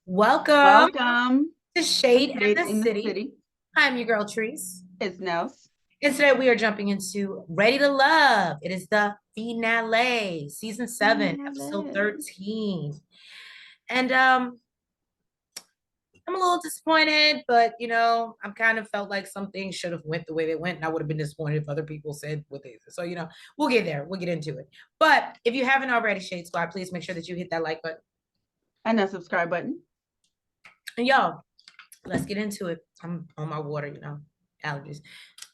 Welcome Welcome to to Shade Shade in the in the City. City. I'm your girl, Treese. It's Nels. And today we are jumping into Ready to Love. It is the finale, season 7, episode Finale. 13. And I'm a little disappointed, but I'm kind of felt like some things should have went the way they went, and I would have been disappointed if other people said what they said. So, we'll get there. We'll get into it. But if you haven't already, Shade Squad, please make sure that you hit that like button. And that subscribe button. And y'all, let's get into it. I'm on my water, allergies.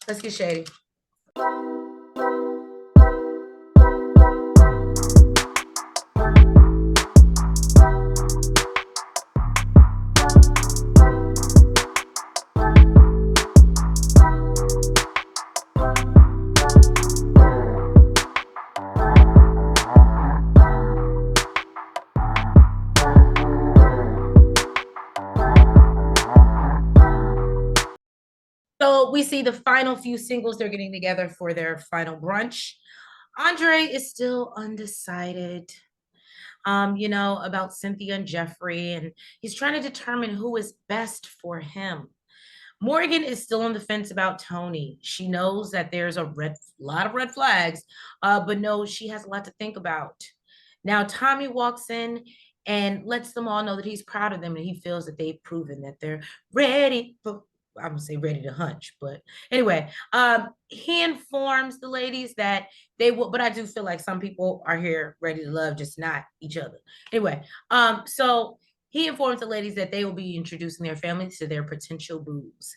Let's get shady. So we see the final few singles they're getting together for their final brunch. Andre is still undecided, about Cynthia and Jeffrey, and he's trying to determine who is best for him. Morgan is still on the fence about Tony. She knows that there's a lot of red flags, but knows she has a lot to think about. Now Tommy walks in and lets them all know that he's proud of them and he feels that they've proven that they're ready for, I'm gonna say ready to hunch, but anyway, he informs the ladies that they will, but I do feel like some people are here ready to love, just not each other. Anyway, so he informs the ladies that they will be introducing their families to their potential boos.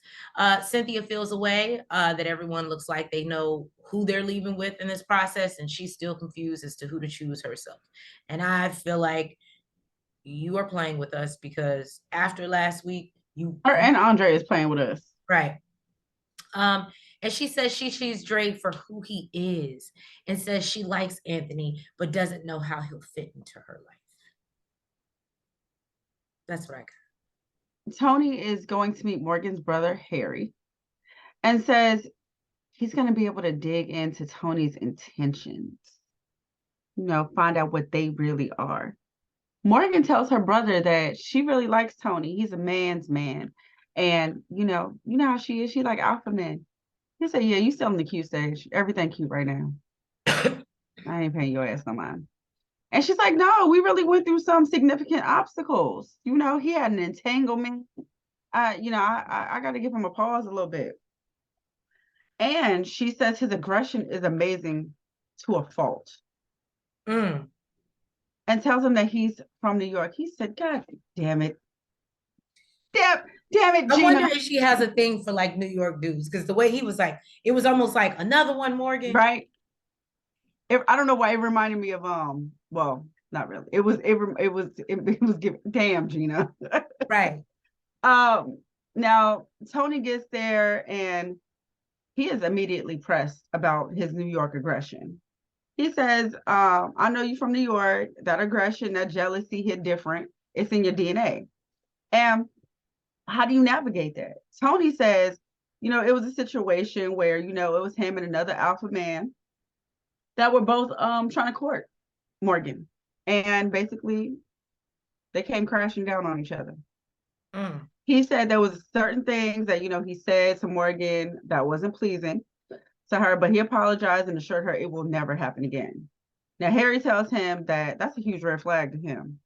Cynthia feels a way that everyone looks like they know who they're leaving with in this process, and she's still confused as to who to choose herself. And I feel like you are playing with us because after last week, Her and Andre is playing with us. right. Um, and she says she sees Dre for who he is and says she likes Anthony, but doesn't know how he'll fit into her life. That's what I got. Tony is going to meet Morgan's brother, Harry, and says he's going to be able to dig into Tony's intentions, find out what they really are. Morgan tells her brother that she really likes Tony. He's a man's man. And, how she is. She like alpha men. He said, yeah, you still in the cute stage. Everything cute right now. I ain't paying your ass no mind. And she's like, no, we really went through some significant obstacles. He had an entanglement. I got to give him a pause a little bit. And she says his aggression is amazing to a fault. Mm. And tells him that he's from New York. He said, God damn it. Damn it, I Gina. wonder if she has a thing for like New York dudes because the way he was like, it was almost like another one, Morgan. Right? I don't know why it reminded me of well, not really. It was giving damn Gina. Right. Now Tony gets there and he is immediately pressed about his New York aggression. He says, I know you from New York, that aggression, that jealousy hit different. It's in your DNA. And how do you navigate that? Tony says, it was a situation where, it was him and another alpha man that were both trying to court Morgan. And basically they came crashing down on each other. Mm. He said there was certain things that, he said to Morgan that wasn't pleasing to her, but he apologized and assured her it will never happen again. Now, Harry tells him that that's a huge red flag to him.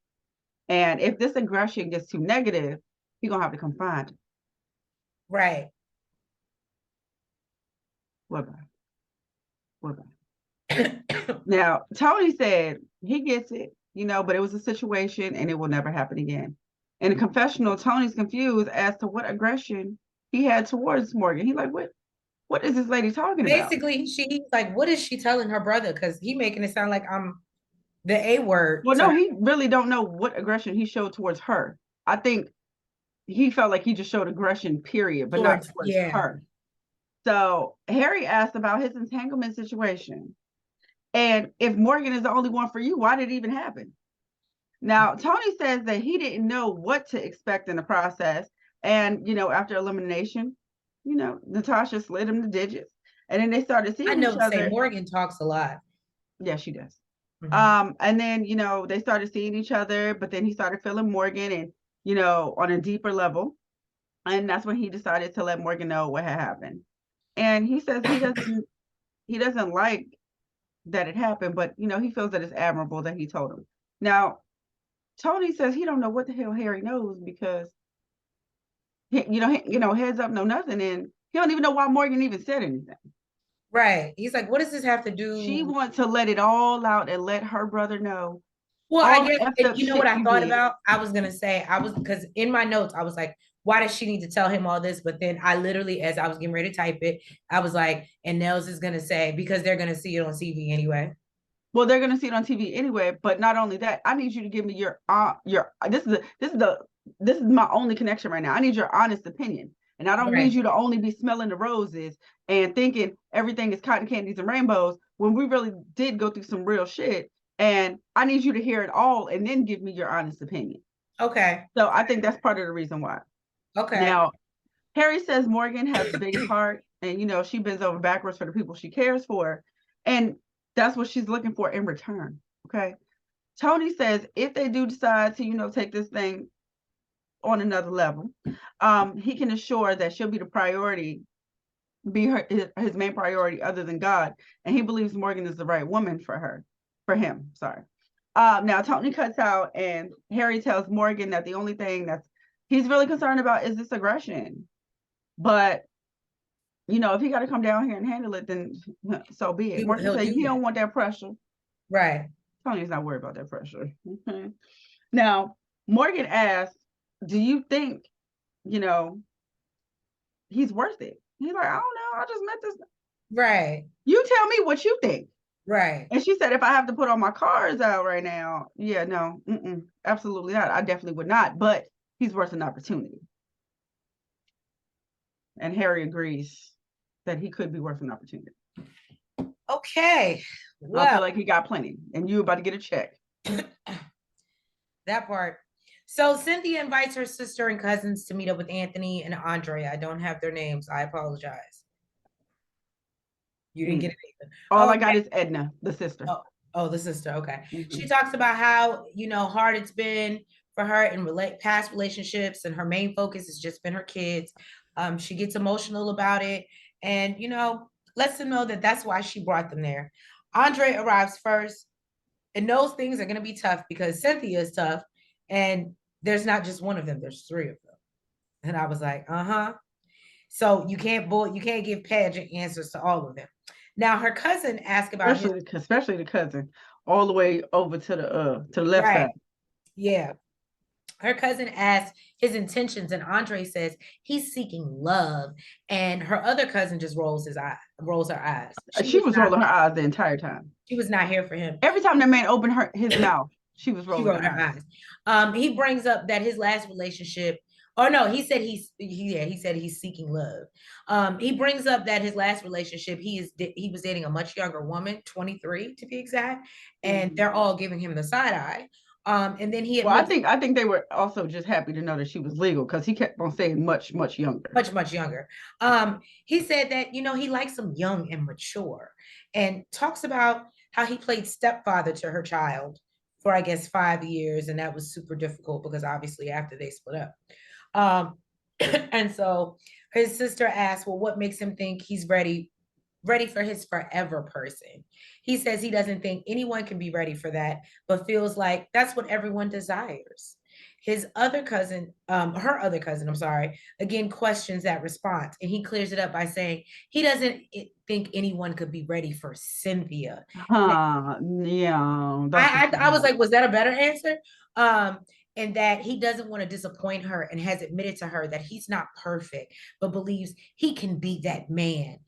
And if this aggression gets too negative, he's going to have to come find him. Right. What about? Now, Tony said he gets it, but it was a situation and it will never happen again. In a confessional, Tony's confused as to what aggression he had towards Morgan. He's like, what is this lady talking about? Basically, she's like, what is she telling her brother? Because he making it sound like I'm the A word. Well, no, he really don't know what aggression he showed towards her. I think he felt like he just showed aggression, period, but not towards her. So Harry asked about his entanglement situation. And if Morgan is the only one for you, why did it even happen? Now, Tony says that he didn't know what to expect in the process. And, after elimination, Natasha slid him the digits. And then they started seeing each other. Say Morgan talks a lot. Yeah, she does. Mm-hmm. And then, they started seeing each other, but then he started feeling Morgan and, on a deeper level. And that's when he decided to let Morgan know what had happened. And he says he doesn't like that it happened, but he feels that it's admirable that he told him. Now, Tony says he don't know what the hell Harry knows because heads up, no nothing, and he don't even know why Morgan even said anything. Right. He's like, what does this have to do? She wants to let it all out and let her brother know Well, I all guess the effed up you know what shit I you thought did. about? I was gonna say because in my notes I was like, why does she need to tell him all this? But then I literally, as I was getting ready to type it, I was like, and Nels is gonna say because they're gonna see it on TV anyway. Well, they're gonna see it on TV anyway. But not only that, I need you to give me your this is my only connection right now. I need your honest opinion, and I don't need you to only be smelling the roses and thinking everything is cotton candies and rainbows when we really did go through some real shit. And I need you to hear it all and then give me your honest opinion. Okay. So I think that's part of the reason why. Okay. Now, Harry says Morgan has the biggest heart, and she bends over backwards for the people she cares for, and that's what she's looking for in return. Okay. Tony says if they do decide to, take this thing on another level, he can assure that she'll be the priority, be his main priority other than God, and he believes Morgan is the right woman for him. Sorry. Now Tony cuts out, and Harry tells Morgan that the only thing that he's really concerned about is this aggression. But if he got to come down here and handle it, then so be it. Morgan said he don't want that pressure. Right. Tony's not worried about that pressure. Okay. Now, Morgan asks, do you think, he's worth it? He's like, I don't know. I just met this. Right. You tell me what you think. Right. And she said, if I have to put all my cards out right now, yeah, no, absolutely not. I definitely would not. But he's worth an opportunity. And Harry agrees that he could be worth an opportunity. Okay. Well, I feel like he got plenty, and you about to get a check. That part. So Cynthia invites her sister and cousins to meet up with Anthony and Andre. I don't have their names. I apologize. You didn't get it either. All I got is Edna, the sister. Oh, the sister. Okay. She talks about how, hard it's been for her in past relationships, and her main focus has just been her kids. She gets emotional about it, and, lets them know that that's why she brought them there. Andre arrives first and knows things are going to be tough because Cynthia is tough, and there's not just one of them, there's three of them. And I was like, so you can't give pageant answers to all of them. Now her cousin asked about especially the cousin, all the way over to the left side. Yeah. Her cousin asked his intentions, and Andre says he's seeking love, and her other cousin just rolls her eyes. She was rolling her eyes the entire time. She was not here for him. Every time that man opened his mouth, she was rolling her eyes. He brings up that his last relationship. Oh no, he said he said he's seeking love. He brings up that his last relationship, he was dating a much younger woman, 23 to be exact, and they're all giving him the side eye. And then he I think they were also just happy to know that she was legal, because he kept on saying much younger. Much younger. He said that he likes them young and mature, and talks about how he played stepfather to her child for I guess 5 years, and that was super difficult because obviously after they split up. And so his sister asked, well, what makes him think he's ready for his forever person? He says he doesn't think anyone can be ready for that, but feels like that's what everyone desires. His other cousin, her other cousin, I'm sorry, again questions that response, and he clears it up by saying he doesn't think anyone could be ready for Cynthia. Yeah. I was like, was that a better answer? And that he doesn't want to disappoint her, and has admitted to her that he's not perfect, but believes he can be that man.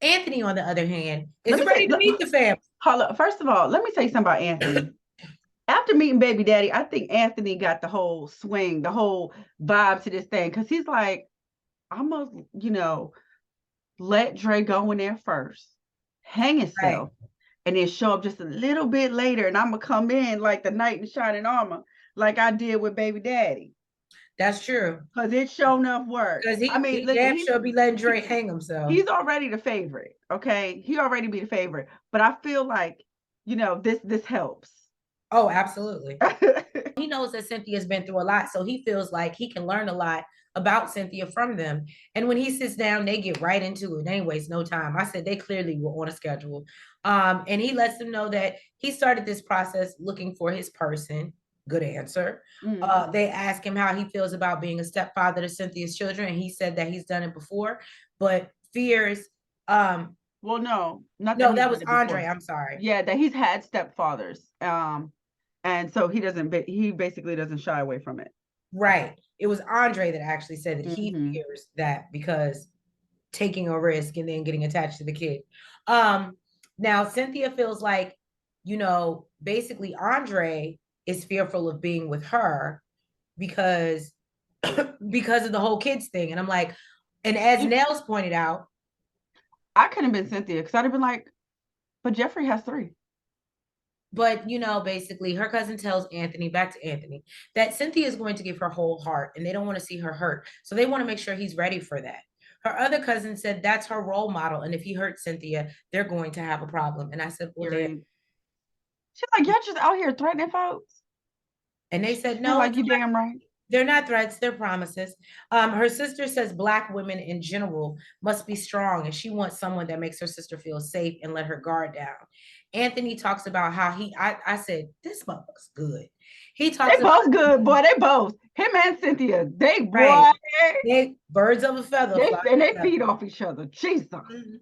Anthony, on the other hand, is ready to meet the family. Hold up. First of all, let me say something about Anthony. After meeting baby daddy, I think Anthony got the whole swing, the whole vibe to this thing, because he's like, I'm gonna, let Dre go in there first, hang himself, and then show up just a little bit later, and I'm gonna come in like the knight in shining armor, like I did with baby daddy. That's true. Because it sure enough worked. Because he damn sure be letting Dre hang himself. He's already the favorite, okay? He already be the favorite. But I feel like, this helps. Oh, absolutely. He knows that Cynthia's been through a lot, so he feels like he can learn a lot about Cynthia from them. And when he sits down, they get right into it. They ain't waste no time. I said they clearly were on a schedule. And he lets them know that he started this process looking for his person. Good answer. They ask him how he feels about being a stepfather to Cynthia's children, and he said that he's done it before, but fears. Well, no, not that No, he's that done was it Andre. before. I'm sorry. Yeah, that he's had stepfathers. And so he doesn't. He basically doesn't shy away from it. Right. It was Andre that actually said that he Mm-hmm. fears that because taking a risk and then getting attached to the kid. Um, Now Cynthia feels like, basically Andre is fearful of being with her because because of the whole kids thing. And I'm like, and as Nels pointed out, I could have been Cynthia because I'd have been like, but Jeffrey has 3. but basically her cousin tells Anthony, back to Anthony, that Cynthia is going to give her whole heart and they don't want to see her hurt. So they want to make sure he's ready for that. Her other cousin said that's her role model. And if he hurts Cynthia, they're going to have a problem. And I said, well, they Period. She's like, y'all just out here threatening folks. and they said, She's no, like, you damn right. they're not threats, they're promises. Her sister says Black women in general must be strong, and she wants someone that makes her sister feel safe and let her guard down. Anthony talks about how I said, this motherfucker's good. He They talks about, both good, boy. They both. Him and Cynthia. They boy. right, they birds of a feather They fly and they together. feed off each other. Jesus. Mhm.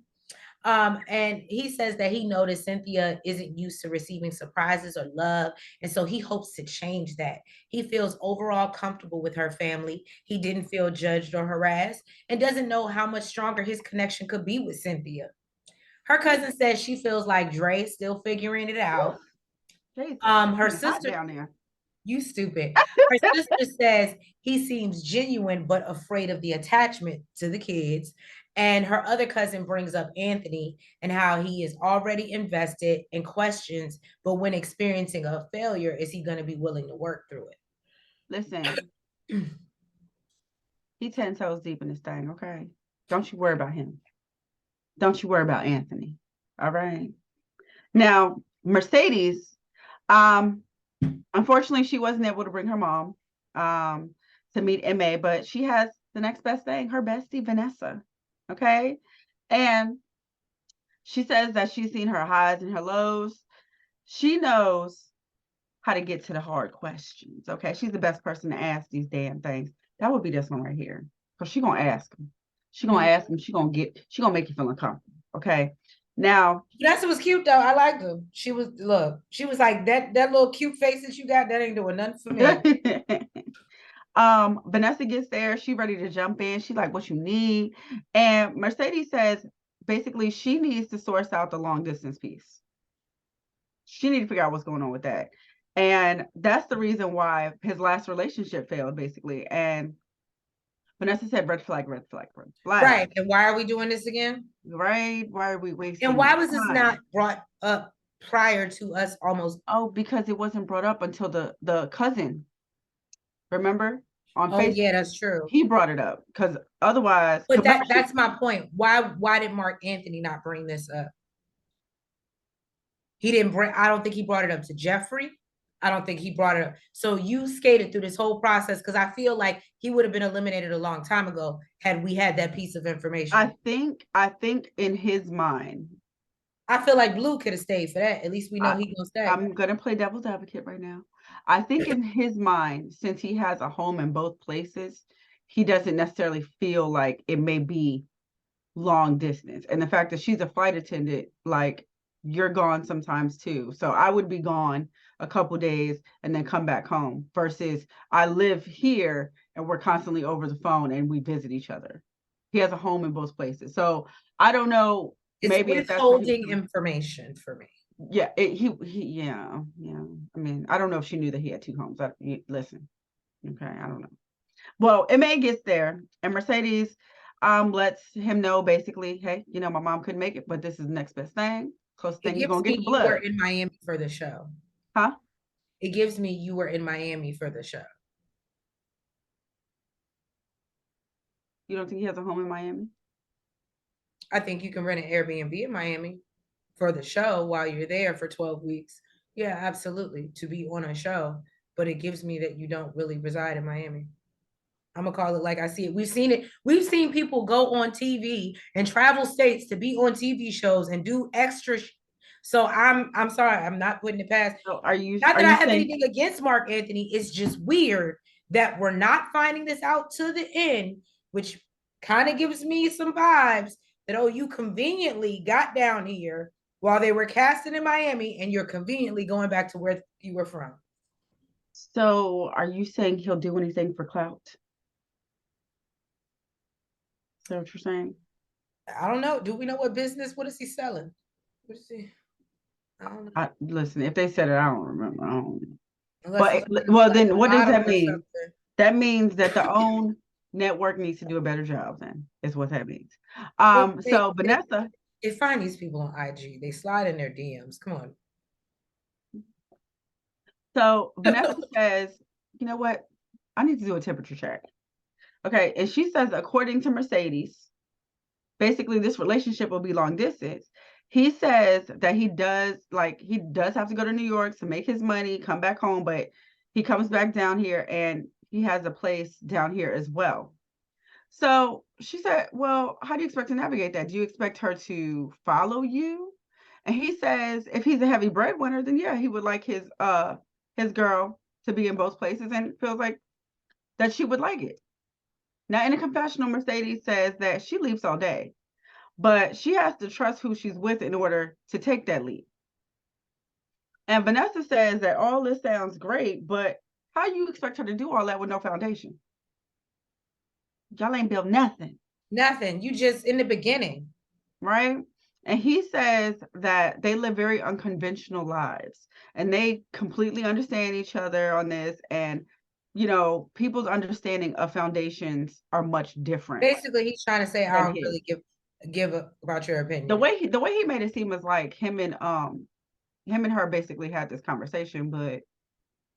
And he says that he noticed Cynthia isn't used to receiving surprises or love, and so he hopes to change that. He feels overall comfortable with her family. He didn't feel judged or harassed, and doesn't know how much stronger his connection could be with Cynthia. Her cousin says she feels like Dre is still figuring it out. Jesus. It's Her getting hot sister, down there. you stupid. Her sister says he seems genuine but afraid of the attachment to the kids. And her other cousin brings up Anthony and how he is already invested in questions, but when experiencing a failure, is he going to be willing to work through Listen, it? he 10 toes deep in this thing, okay? Don't you worry about him. Don't you worry about Anthony. All right. Now, Mercedes, um, unfortunately, she wasn't able to bring her mom to meet MA, but she has the next best thing, her bestie, Vanessa. Okay. And she says that she's seen her highs and her lows. She knows how to get to the hard questions. Okay. She's the best person to ask these damn things. That would be this one right here. Because she's gonna ask him. She's gonna ask him, she's gonna make you feel uncomfortable. Okay. Now Vanessa was cute though. I liked her. She was like that little cute face that you got, that ain't doing nothing for me. Vanessa gets there, she ready to jump in. She's like, what you need? And Mercedes says basically she needs to source out the long distance piece. She needs to figure out what's going on with that. And that's the reason why his last relationship failed, basically. And Vanessa said, red flag, red flag, red flag. Right. And why are we doing this again? Right? Why are we And wasting why was this time? not brought up prior to us almost? Oh, because it wasn't brought up until the cousin, remember? On Oh, Facebook. yeah, that's true. He brought it up because otherwise, But that's my point. Why did Mark Anthony not bring this up? He didn't bring, I don't think he brought it up to Jeffrey. I don't think he brought it up. So you skated through this whole process because I feel like he would have been eliminated a long time ago had we had that piece of information. I think in his mind, I feel like Blue could have stayed for that. At least we know he gonna stay. I'm gonna play devil's advocate right now. I think in his mind, since he has a home in both places, he doesn't necessarily feel like it may be long distance. And the fact that she's a flight attendant, like you're gone sometimes too. So I would be gone a couple days and then come back home versus I live here and we're constantly over the phone and we visit each other. He has a home in both places. So I don't know. It's Maybe if that's what withholding information for me. yeah, yeah. I mean, I don't know if she knew that he had 2 homes. Listen, okay, I don't know. Well, MA gets there, and Mercedes lets him know basically, hey, my mom couldn't make it, but this is the next best thing. Closest It thing you're gives gonna get me to you were blood, in Miami for the show. huh? It gives me you were in Miami for the show. You don't think he has a home in Miami? I think you can rent an Airbnb in Miami for the show while you're there for 12 weeks. Yeah, absolutely. To be on a show, but it gives me that you don't really reside in Miami. I'm gonna call it like I see it. We've seen it. We've seen people go on TV and travel states to be on TV shows and do extra. So I'm sorry. I'm not putting it past. So Not are that I you have saying anything against Mark Anthony. It's just weird that we're not finding this out to the end, which kind of gives me some vibes that, oh, you conveniently got down here while they were casting in Miami and you're conveniently going back to where you were from. he'll do anything for clout? Is that what you're saying? I don't know. Do we know what business? What is he selling? What is he? I don't know. Listen, if they said it, I don't remember. I don't. Unless he's But trying to be well, like then a what does model that or mean? something. That means that the own network needs to do a better job. Then is what that means. Well, So Vanessa, they find these people on IG. They slide in their DMs. Come on. Vanessa says, you know what? I need to do a temperature check. Okay, and she says, according to Mercedes, basically this relationship will be long distance. He says that he does have to go to New York to make his money, come back home, but he comes back down here and he has a place down here as well. So she said, well, how do you expect to navigate that? Do you expect her to follow you? And he says, if he's a heavy breadwinner, then yeah, he would like his girl to be in both places and feels like that she would like it. Now, in a confessional, Mercedes says that she leaps all day, but she has to trust who she's with in order to take that leap. And Vanessa says that all this sounds great, but how you expect her to do all that with no foundation? Y'all ain't built nothing. Nothing. You just in the beginning. Right? And he says that they live very unconventional lives and they completely understand each other on this. And, people's understanding of foundations are much different Basically, he's trying to say I than don't his. really give about your The opinion. way he made it seem was like him and her basically had this conversation, but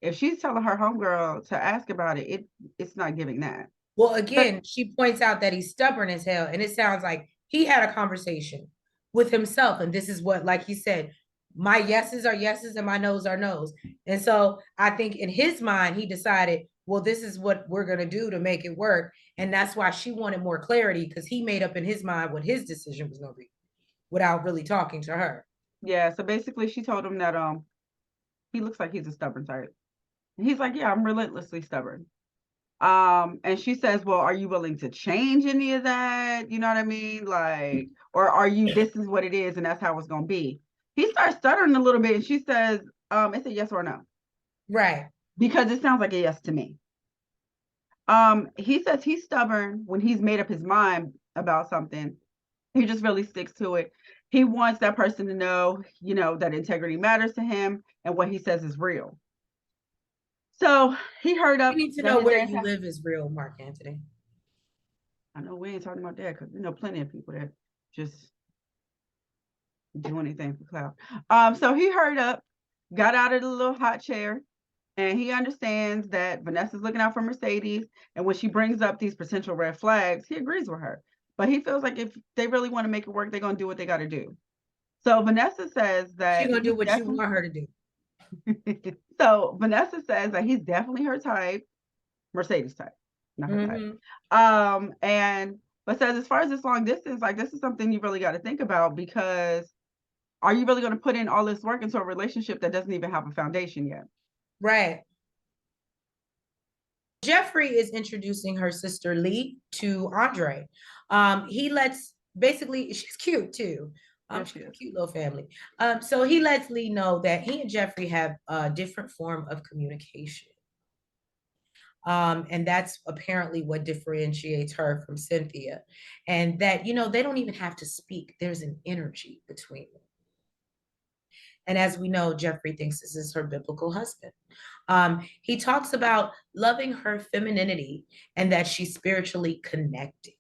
if she's telling her homegirl to ask about it's not giving that. Well, But again, she points out that he's stubborn as hell, and it sounds like he had a conversation with himself, and this is what, like he said, my yeses are yeses and my no's are no's. And so I think in his mind, he decided, well, this is what we're gonna do to make it work, and that's why she wanted more clarity because he made up in his mind what his decision was gonna be without really talking to her. yeah, so basically she told him that he looks like he's a stubborn type. And he's like, yeah, I'm relentlessly stubborn. And she says, well, are you willing to change any of that? You know what I mean? Like, or are you, this is what it is and that's how it's going to be? He starts stuttering a little bit and she says, it's a yes or no. Right. Because it sounds like a yes to me. He says he's stubborn when he's made up his mind about something. He just really sticks to it. He wants that person to know, that integrity matters to him and what he says is real. So he heard You up need to that know his where ass you has. live is real, Mark Anthony. I know we ain't talking about that because plenty of people that just do anything for clout. So he hurried up, got out of the little hot chair, and he understands that Vanessa's looking out for Mercedes. And when she brings up these potential red flags, he agrees with her. But he feels like if they really want to make it work, they're gonna do what they got to do. So Vanessa says She's that gonna do he's what you definitely. want her to do. So Vanessa says that he's definitely her type, Mercedes type, not her type. Mm-hmm. And but says as far as this long distance, like this is something you really got to think about because are you really going to put in all this work into a relationship that doesn't even have a foundation yet? Right. Jeffrey is introducing her sister Lee to Andre. He lets basically she's cute too. Yes, she She's a is. cute little family. So he lets Lee know that he and Jeffrey have a different form of communication. And that's apparently what differentiates her from Cynthia. And that, they don't even have to speak. There's an energy between them. And as we know, Jeffrey thinks this is her biblical husband. He talks about loving her femininity and that she's spiritually connected.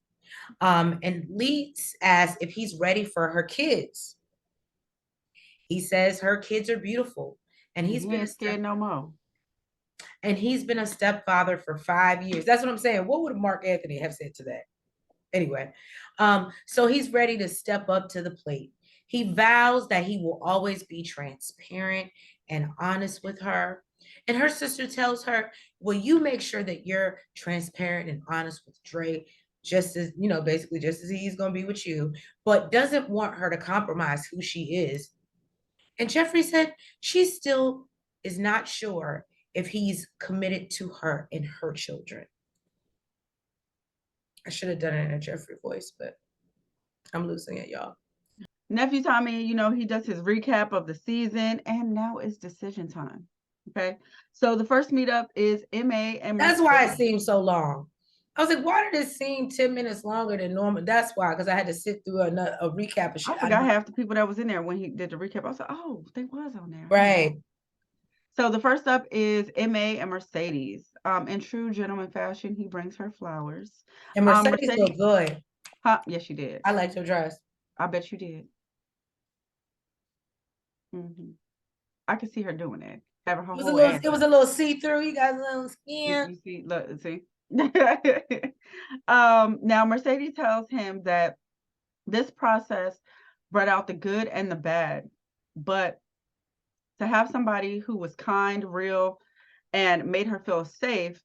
And Lee asks if he's ready for her kids. He says her kids are beautiful, and And he ain't scared no more. he's been a stepfather for 5 years. That's what I'm saying. What would Mark Anthony have said to that? Anyway, so he's ready to step up to the plate. He vows that he will always be transparent and honest with her. And her sister tells her, well, you make sure that you're transparent and honest with Dre, just as, basically just as he's going to be with you, but doesn't want her to compromise who she is. And Jeffrey said she still is not sure if he's committed to her and her children. I should have done it in a Jeffrey voice, but I'm losing it, y'all. Nephew Tommy, he does his recap of the season, and now it's decision time. Okay. So the first meetup is MA and That's why it seemed so long. I was like, why did it seem 10 minutes longer than normal? That's why, because I had to sit through a recap of shit. I forgot half the people that was in there when he did the recap. I was like, oh, they was on there. Right. So the first up is MA and Mercedes. In true gentleman fashion, he brings her flowers. And Mercedes looked good. Huh? Yes, she did. I liked her dress. I bet you did. I could see her doing it. Having her it was a little see-through. You got a little skin. You see, look, see. Now Mercedes tells him that this process brought out the good and the bad, but to have somebody who was kind, real, and made her feel safe,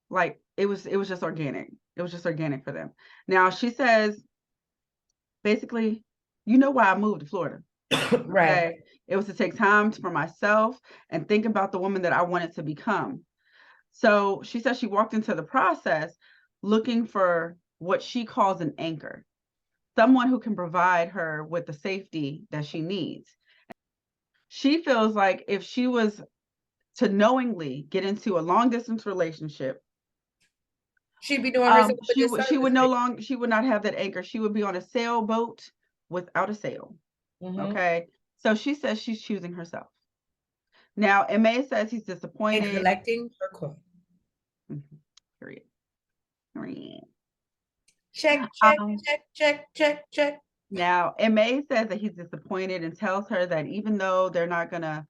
like it was just organic. It was just organic for them. Now she says, basically, why I moved to Florida. Right. Okay? It was to take time for myself and think about the woman that I wanted to become. So she says she walked into the process looking for what she calls an anchor, someone who can provide her with the safety that she needs. She feels like if she was to knowingly get into a long distance relationship, she'd be doing she would not have that anchor. She would be on a sailboat without a sail. Okay. So she says she's choosing herself. Now, MA says he's disappointed. And collecting her coin. Period. Check. Now, MA says that he's disappointed and tells her that even though they're not going to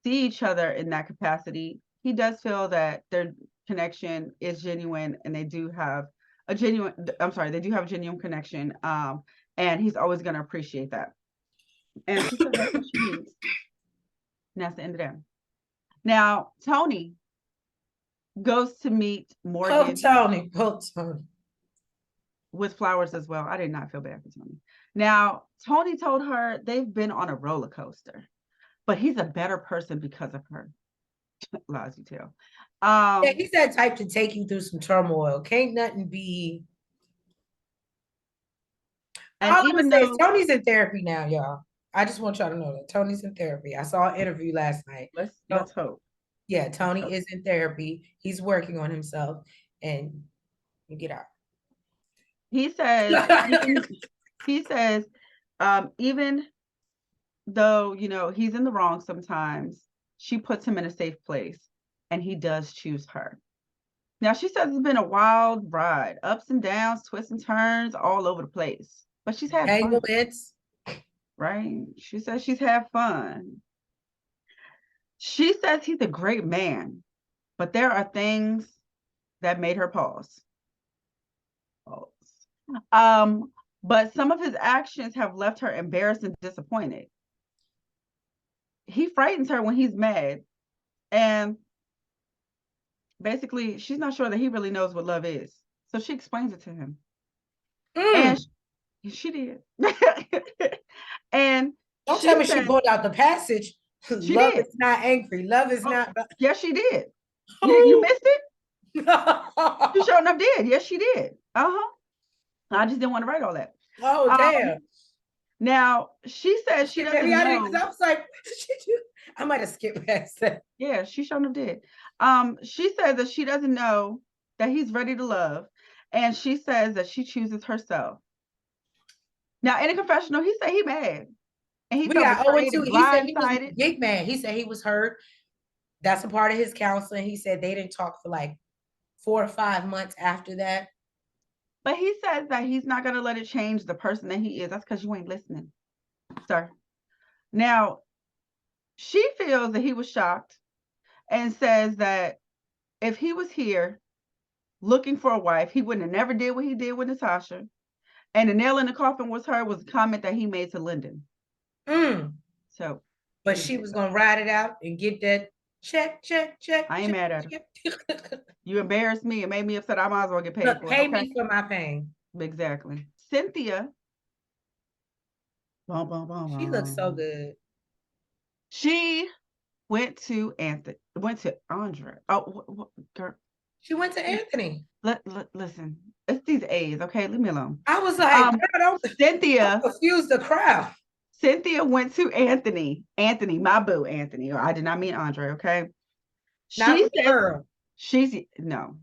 see each other in that capacity, he does feel that their connection is genuine and they do have a genuine connection. And he's always going to appreciate that. And she said that's what she needs. And that's the end of that. Now, Tony goes to meet Morgan. Tony. With flowers as well. I did not feel bad for Tony. Now, Tony told her they've been on a roller coaster, but he's a better person because of her. Lies you tell. Yeah, he's that type to take you through some turmoil. Can't nothing be. And all even though Tony's in therapy now, y'all. I just want y'all to know that Tony's in therapy. I saw an interview last night. Let's hope. Yeah, Tony is in therapy. He's working on himself, and you get out. He says, even though, he's in the wrong sometimes, she puts him in a safe place and he does choose her. Now, she says it's been a wild ride, ups and downs, twists and turns all over the place, but she's had fun. Right? She says she's had fun. She says he's a great man, but there are things that made her pause. But some of his actions have left her embarrassed and disappointed. He frightens her when he's mad. And basically, she's not sure that he really knows what love is. So she explains it to him. And she did. And don't tell me she pulled out the passage. Love is not angry. Love is not. Yes, she did. You missed it? She sure enough did. Yes, she did. I just didn't want to write all that. Oh, damn. Now, she says she doesn't know. I was like, what did she do? I might have skipped past that. Yeah, she sure enough did. She says that she doesn't know that he's ready to love. And she says that she chooses herself. Now, in a confessional, he said he mad. And he felt betrayed and blindsided. Big man. He said he was hurt. That's a part of his counseling. He said they didn't talk for like 4 or 5 months after that. But he says that he's not going to let it change the person that he is. That's because you ain't listening, sir. Now, she feels that he was shocked and says that if he was here looking for a wife, he wouldn't have never did what he did with Natasha. And the nail in the coffin was a comment that he made to Lyndon. So But she was gonna ride it out and get that check. I ain't mad at her. You embarrassed me and made me upset. I might as well get paid Look, for it. pay Okay? me for my pain. Exactly. Cynthia. She looks so good. She went to Andre. Oh, girl. She went to Anthony. Listen, it's these A's, okay? Leave me alone. I was like, don't Cynthia confuse the crowd. Cynthia went to Anthony, my boo, Anthony. I did not mean Andre, okay? Not She the says girl. no,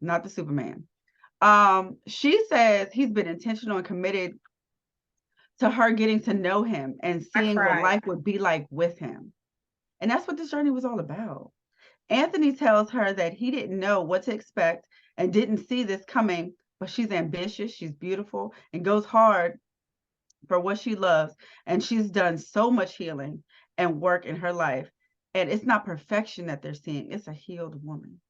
not the Superman. She says he's been intentional and committed to her getting to know him and seeing what life would be like with him. And that's what this journey was all about. Anthony tells her that he didn't know what to expect and didn't see this coming, but she's ambitious, she's beautiful, and goes hard for what she loves. And she's done so much healing and work in her life. And it's not perfection that they're seeing, it's a healed woman.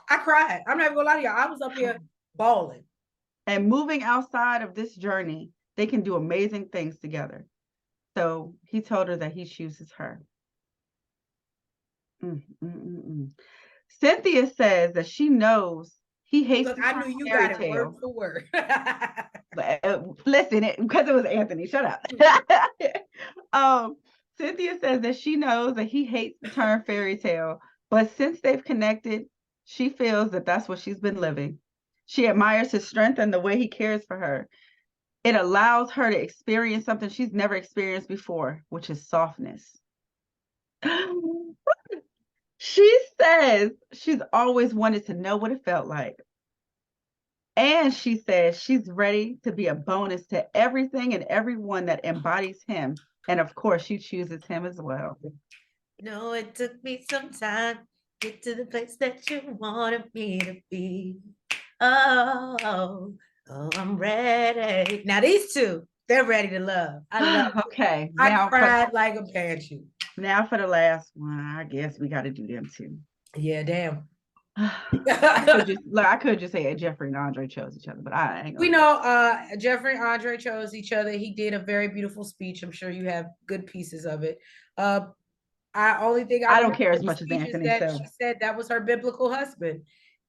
I cried. I'm not gonna lie to y'all. I was up here bawling. And moving outside of this journey, they can do amazing things together. So he told her that he chooses her. Cynthia says that she knows he hates. Look, I knew you got it word for word. Listen, because it was Anthony. Shut up. Cynthia says that she knows that he hates the term fairy tale, but since they've connected, she feels that that's what she's been living. She admires his strength and the way he cares for her. It allows her to experience something she's never experienced before, which is softness. She says she's always wanted to know what it felt like. And she says she's ready to be a bonus to everything and everyone that embodies him. And of course, she chooses him as well. No, it took me some time to get to the place that you wanted me to be. Oh, I'm ready. Now these two, they're ready to love. I love it. Okay. I cried like a pantry. Now for the last one, I guess we got to do them too. Yeah, damn. I could just say Jeffrey and Andre chose each other, but I ain't gonna. We know Jeffrey and Andre chose each other. He did a very beautiful speech. I'm sure you have good pieces of it. I don't care as much as Anthony. That she said that was her biblical husband,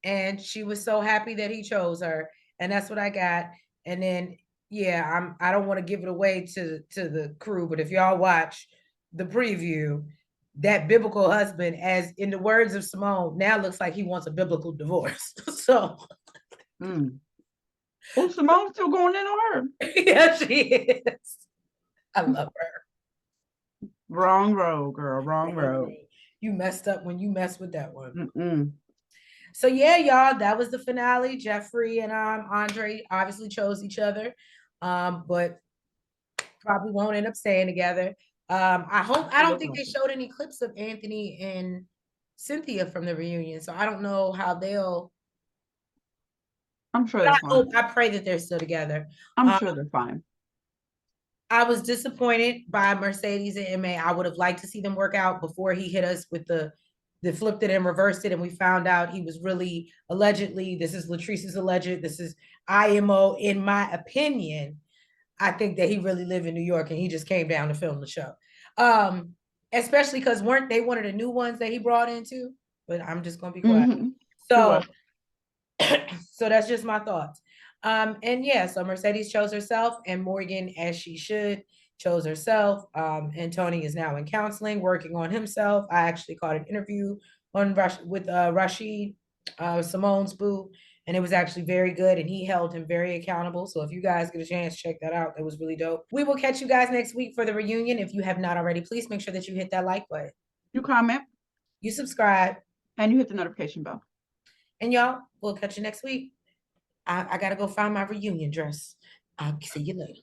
and she was so happy that he chose her, and that's what I got. And then yeah, I don't want to give it away to the crew, but if y'all watch the preview, that biblical husband, as in the words of Simone, now looks like he wants a biblical divorce. So well, Simone's still going in on her. Yeah, she is. I love her. Wrong road, girl. Wrong road. You messed up when you messed with that one. So yeah, y'all, that was the finale. Jeffrey and Andre obviously chose each other, but probably won't end up staying together. I don't think they showed any clips of Anthony and Cynthia from the reunion, so I don't know how they'll. I'm sure they're fine. I pray that they're still together. I'm sure they're fine. I was disappointed by Mercedes and MA. I would have liked to see them work out before he hit us with the flipped it and reversed it, and we found out he was really allegedly. This is Latrice's alleged. This is IMO. In my opinion, I think that he really lived in New York and he just came down to film the show. Especially because weren't they one of the new ones that he brought into? But I'm just gonna be quiet. So, so that's just my thoughts. And yeah, so Mercedes chose herself, and Morgan, as she should, chose herself. And Tony is now in counseling, working on himself. I actually caught an interview with Rashid, Simone's boo, and it was actually very good, and he held him very accountable. So if you guys get a chance, check that out. That was really dope. We will catch you guys next week for the reunion. If you have not already, please make sure that you hit that like button. You comment. You subscribe. And you hit the notification bell. And y'all, we'll catch you next week. I got to go find my reunion dress. I'll see you later.